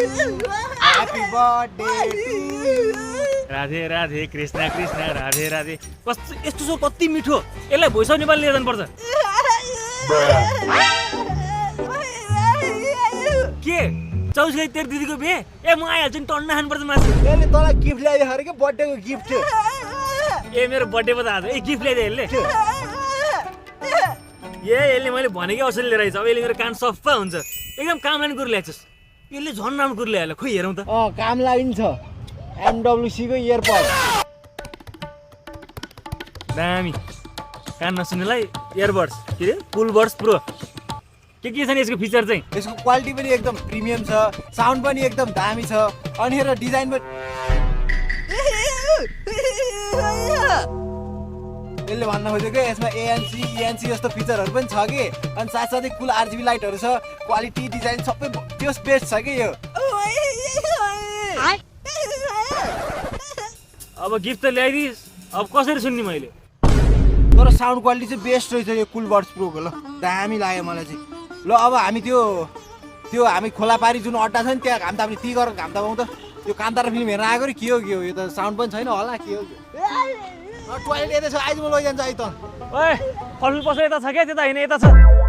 happy birthday Radhe Radhe Krishna Krishna Radhe Radhe कस्तो यस्तो so कति मिठो यसलाई भोइस नेपाली लिएर जानुपर्छ के 24 गते तेरो दिदीको बिहे ए म आइहाल्छु नि टन्न खानुपर्छ मासु यसले तँलाई गिफ्ट ल्याइदियो अरे के बर्थडेको गिफ्ट ए मेरो बर्थडे पो त आज ए गिफ्ट ल्याइदियो यसले मैले भनेकै असली लिएर आइछ अब यसले मेरो कान सफा हुन्छ एकदम काम लाग्ने कुरो ल्याएछस् यसले झन् राम्रो कुरो ल्यायो खोइ हेरौँ त काम लागिन्छ MWC को इयरपड दामी कान नसुन्नेलाई इयरबड्स के अरे कुलबड्स प्रो के छ नि यसको फिचर चाहिँ यसको क्वालिटी पनि एकदम प्रिमियम छ साउन्ड पनि एकदम दामी छ अनि हेर डिजाइन पनि यसले भन्न खोजेको यसमा ANC ENC जस्तो फिचरहरू पनि छ कि अनि साथसाथै कुल RGB लाइटहरू छ क्वालिटी डिजाइन सबै त्यो बेस्ट छ कि यो अब गिफ्ट त ल्याइदिस् अब कसरी सुन्ने मैले तर साउन्ड क्वालिटी चाहिँ बेस्ट रहेछ यो कुलबड्स प्रोको ल दामी लाग्यो मलाई चाहिँ ल अब हामी त्यो हामी खोला पारी जुन अड्डा छ नि त्यहाँ घाम ताप्ने ती गरेर घाम तापौँ त त्यो कान्तारा फिल्म हेर्न आएको रे के हो यो त साउन्ड पनि छैन होला के हो टोइलेट यतै छ आइज म लैजान्छु आइ त ओए फलफुल पसल यता छ क्या त्यता होइन यता छ